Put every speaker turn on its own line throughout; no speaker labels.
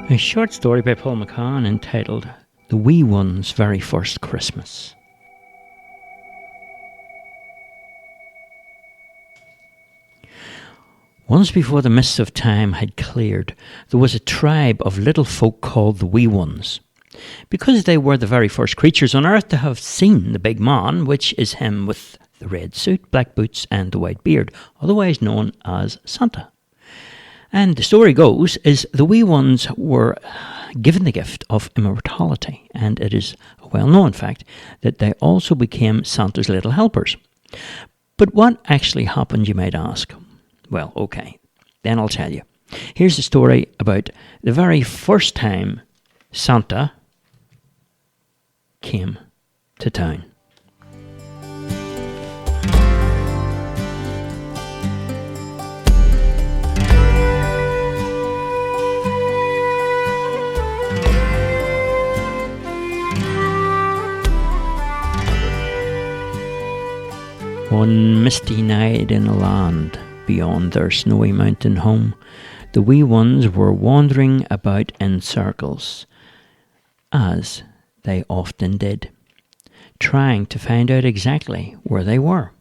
A short story by Paul McCann entitled The Wee One's Very First Christmas. Once before the mists of time had cleared, there was a tribe of little folk called the Wee Ones. Because they were the very first creatures on earth to have seen the big man, which is him with the red suit, black boots and the white beard, otherwise known as Santa. And the story goes is the wee ones were given the gift of immortality, and it is a well-known fact that they also became Santa's little helpers. But what actually happened, you might ask? Well, okay, then I'll tell you. Here's the story about the very first time Santa came to town. One misty night in a land beyond their snowy mountain home, the wee ones were wandering about in circles, as they often did, trying to find out exactly where they were.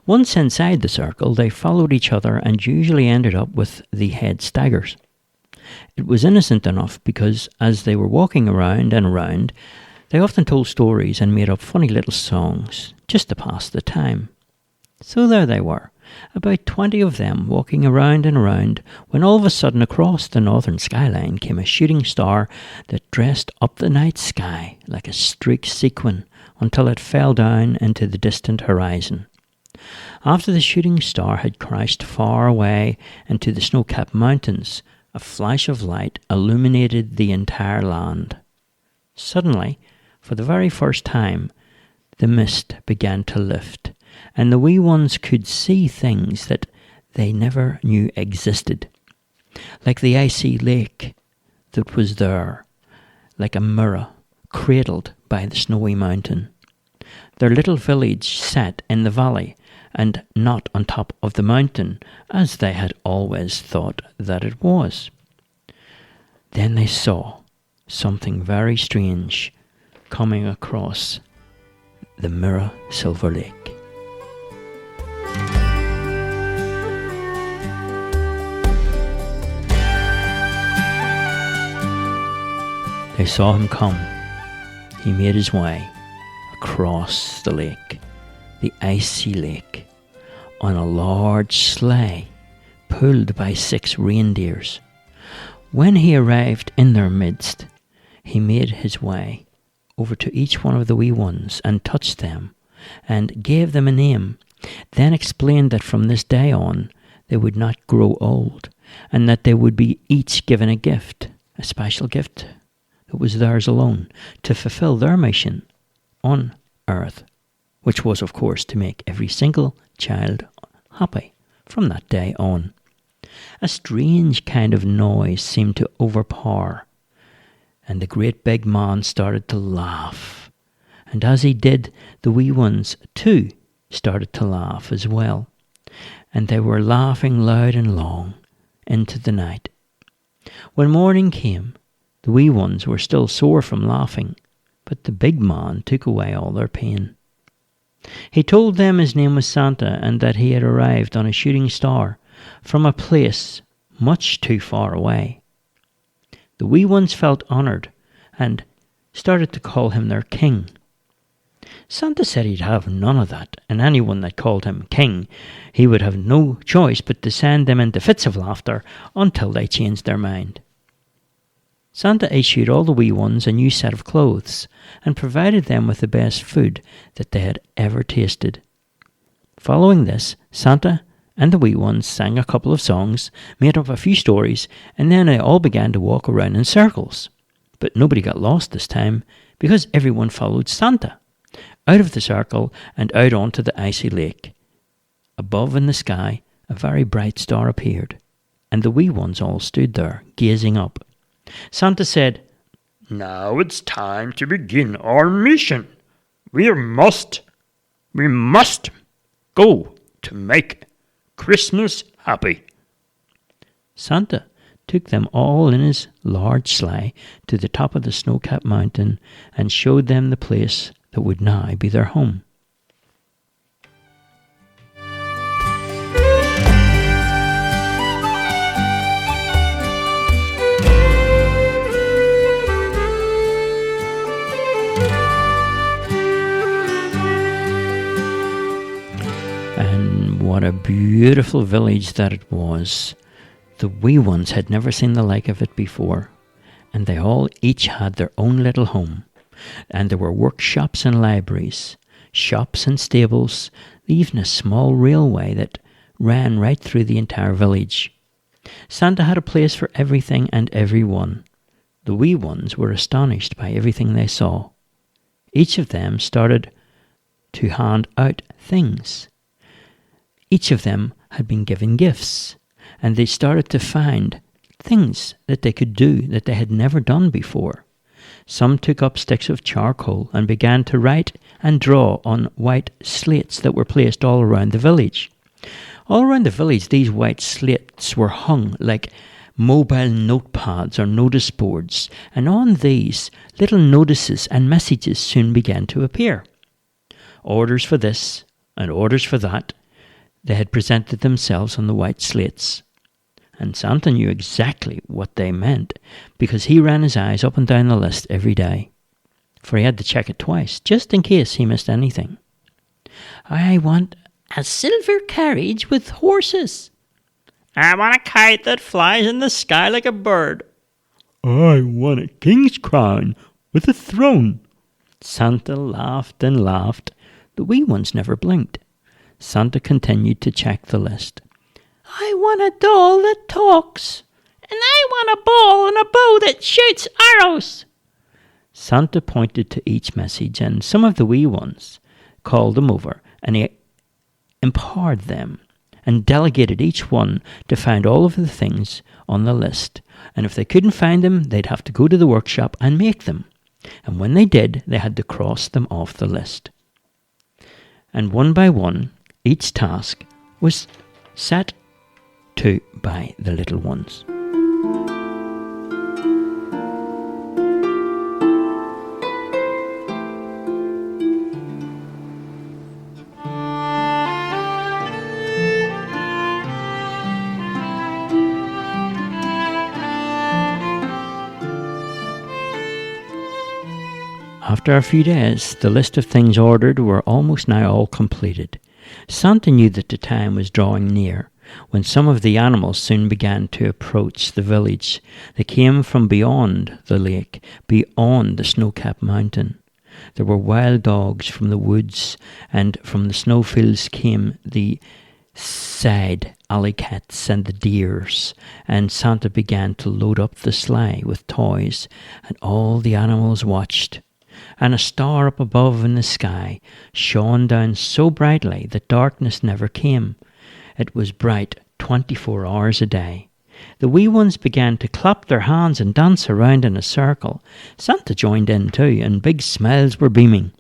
Once inside the circle, they followed each other and usually ended up with the head staggers. It was innocent enough because as they were walking around and around, they often told stories and made up funny little songs just to pass the time. So there they were, about 20 of them walking around and around, when all of a sudden across the northern skyline came a shooting star that dressed up the night sky like a streaked sequin until it fell down into the distant horizon. After the shooting star had crashed far away into the snow-capped mountains, a flash of light illuminated the entire land. Suddenly, for the very first time, the mist began to lift, and the wee ones could see things that they never knew existed. Like the icy lake that was there, like a mirror cradled by the snowy mountain. Their little village sat in the valley and not on top of the mountain, as they had always thought that it was. Then they saw something very strange coming across the mirror Silver Lake. They saw him come. He made his way across the lake, the icy lake, on a large sleigh pulled by 6 reindeers. When he arrived in their midst, he made his way over to each one of the wee ones and touched them and gave them a name, then explained that from this day on they would not grow old and that they would be each given a gift, a special gift that was theirs alone to fulfill their mission on earth, which was of course to make every single child happy from that day on. A strange kind of noise seemed to overpower, and the great big man started to laugh. And as he did, the wee ones too started to laugh as well. And they were laughing loud and long into the night. When morning came, the wee ones were still sore from laughing, but the big man took away all their pain. He told them his name was Santa and that he had arrived on a shooting star from a place much too far away. The wee ones felt honoured and started to call him their king. Santa said he'd have none of that, and anyone that called him king, he would have no choice but to send them into fits of laughter until they changed their mind. Santa issued all the wee ones a new set of clothes and provided them with the best food that they had ever tasted. Following this, Santa and the wee ones sang a couple of songs, made up a few stories, and then they all began to walk around in circles. But nobody got lost this time, because everyone followed Santa, out of the circle and out onto the icy lake. Above in the sky, a very bright star appeared, and the wee ones all stood there, gazing up. Santa said,
"Now it's time to begin our mission. We must go to make Christmas happy."
Santa took them all in his large sleigh to the top of the snow-capped mountain and showed them the place that would now be their home. And what a beautiful village that it was. The wee ones had never seen the like of it before, and they all each had their own little home. And there were workshops and libraries, shops and stables, even a small railway that ran right through the entire village. Santa had a place for everything and everyone. The wee ones were astonished by everything they saw. Each of them started to hand out things. Each of them had been given gifts, and they started to find things that they could do that they had never done before. Some took up sticks of charcoal and began to write and draw on white slates that were placed all around the village. All around the village, these white slates were hung like mobile notepads or notice boards, and on these little notices and messages soon began to appear. Orders for this and orders for that. They had presented themselves on the white slates, and Santa knew exactly what they meant, because he ran his eyes up and down the list every day, for he had to check it twice, just in case he missed anything. I want a silver carriage with horses. I want a kite that flies in the sky like a bird. I want a king's crown with a throne. Santa laughed and laughed. The wee ones never blinked. Santa continued to check the list. I want a doll that talks. And I want a ball and a bow that shoots arrows. Santa pointed to each message, and some of the wee ones called them over, and he empowered them and delegated each one to find all of the things on the list. And if they couldn't find them, they'd have to go to the workshop and make them. And when they did, they had to cross them off the list. And one by one, each task was set to by the little ones. After a few days, the list of things ordered were almost now all completed. Santa knew that the time was drawing near, when some of the animals soon began to approach the village. They came from beyond the lake, beyond the snow-capped mountain. There were wild dogs from the woods, and from the snowfields came the side alley-cats and the deers, and Santa began to load up the sleigh with toys, and all the animals watched. And a star up above in the sky shone down so brightly that darkness never came. It was bright 24 hours a day. The wee ones began to clap their hands and dance around in a circle. Santa joined in too, and big smiles were beaming.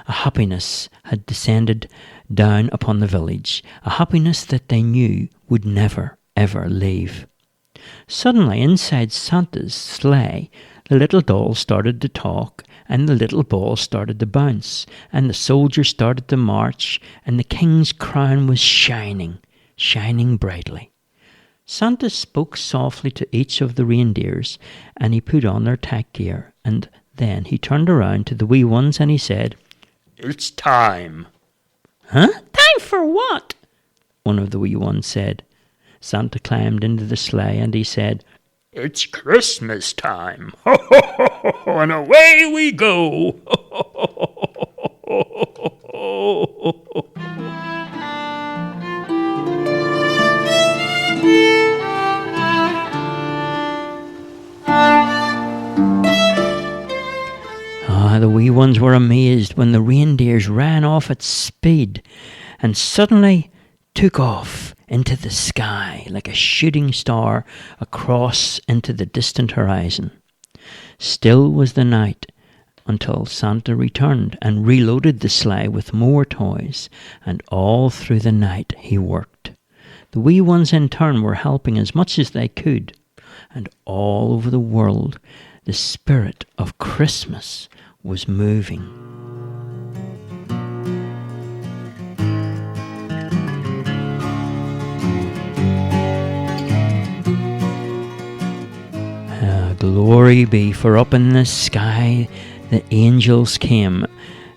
A happiness had descended down upon the village, a happiness that they knew would never, ever leave. Suddenly, inside Santa's sleigh, the little doll started to talk, and the little ball started to bounce, and the soldiers started to march, and the king's crown was shining, shining brightly. Santa spoke softly to each of the reindeers, and he put on their tack gear, and then he turned around to the wee ones and he said,
It's time.
Huh? Time for what? One of the wee ones said. Santa climbed into the sleigh and he said,
It's Christmas time. Ho, ho, ho, ho, ho, and away we go. Ho, ho, ho, ho, ho, ho, ho.
The wee ones were amazed when the reindeers ran off at speed and suddenly took off into the sky like a shooting star across into the distant horizon. Still was the night until Santa returned and reloaded the sleigh with more toys, and all through the night he worked. The wee ones in turn were helping as much as they could. and all over the world the spirit of Christmas was moving. Glory be, for up in the sky the angels came,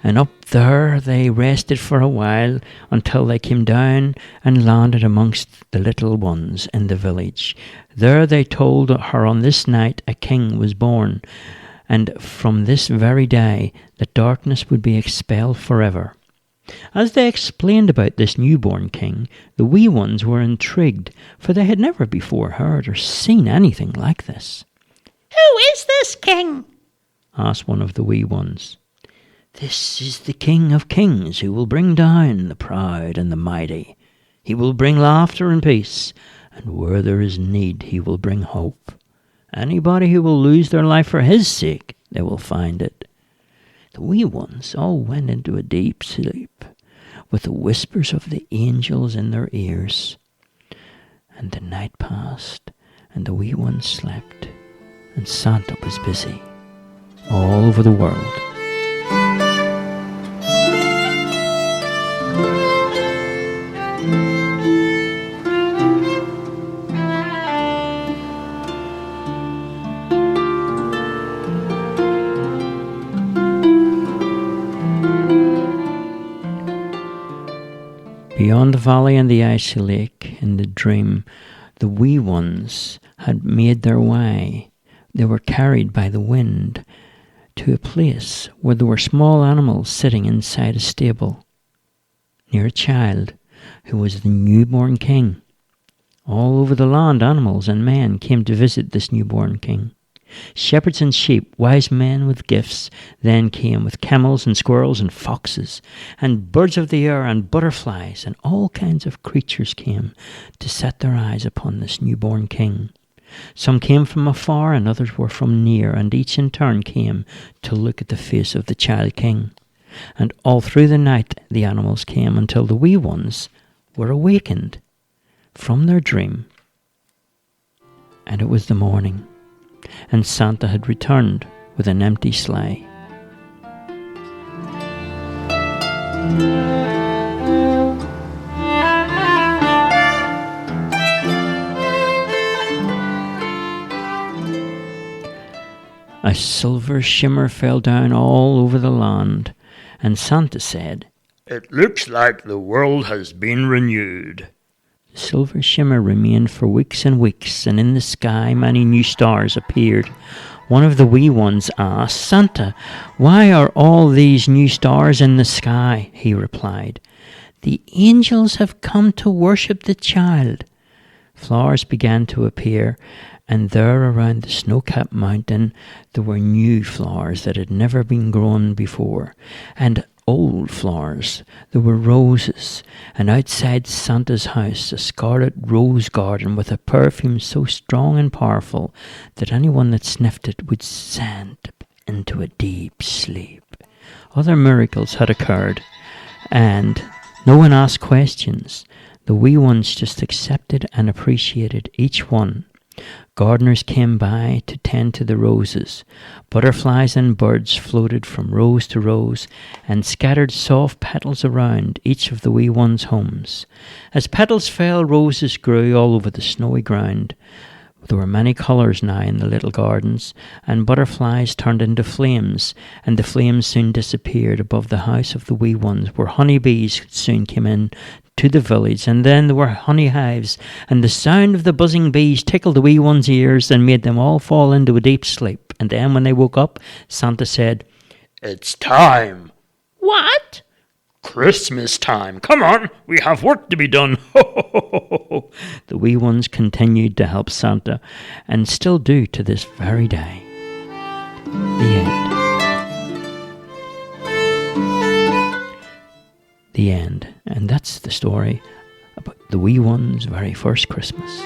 and up there they rested for a while until they came down and landed amongst the little ones in the village. There they told her on this night a king was born, and from this very day that darkness would be expelled forever. As they explained about this newborn king, the wee ones were intrigued, for they had never before heard or seen anything like this.
"Who is this king?"
asked one of the wee ones. "This is the King of Kings, who will bring down the proud and the mighty. He will bring laughter and peace, and where there is need he will bring hope. Anybody who will lose their life for his sake, they will find it." The wee ones all went into a deep sleep, with the whispers of the angels in their ears. And the night passed, and the wee ones slept, and Santa was busy all over the world. Beyond the valley and the icy lake, in the dream, the wee ones had made their way. They were carried by the wind to a place where there were small animals sitting inside a stable, near a child who was the newborn king. All over the land, animals and men came to visit this newborn king. Shepherds and sheep, wise men with gifts, then came with camels and squirrels and foxes, and birds of the air and butterflies, and all kinds of creatures came to set their eyes upon this newborn king. Some came from afar and others were from near, and each in turn came to look at the face of the child king. And all through the night the animals came until the wee ones were awakened from their dream. And it was the morning, and Santa had returned with an empty sleigh. A silver shimmer fell down all over the land, and Santa said,
"It looks like the world has been renewed."
The silver shimmer remained for weeks and weeks, and in the sky many new stars appeared. One of the wee ones asked, "Santa, why are all these new stars in the sky?" He replied, "The angels have come to worship the child." Flowers began to appear, and there around the snow-capped mountain there were new flowers that had never been grown before, and old flowers. There were roses, and outside Santa's house a scarlet rose garden with a perfume so strong and powerful that anyone that sniffed it would sink into a deep sleep. Other miracles had occurred, and no one asked questions. The wee ones just accepted and appreciated each one. Gardeners came by to tend to the roses. Butterflies and birds floated from rose to rose and scattered soft petals around each of the wee ones' homes. As petals fell, roses grew all over the snowy ground. There were many colours now in the little gardens, and butterflies turned into flames, and the flames soon disappeared above the house of the wee ones, where honeybees soon came in to the village, and then there were honey hives, and the sound of the buzzing bees tickled the wee ones' ears and made them all fall into a deep sleep. And then when they woke up, Santa said,
"It's time.
"What?"
Christmas time. Come on, we have work to be done." Ho, ho, ho, ho, ho.
The wee ones continued to help Santa, and still do to this very day. The end. The end. And that's the story about the wee ones' very first Christmas.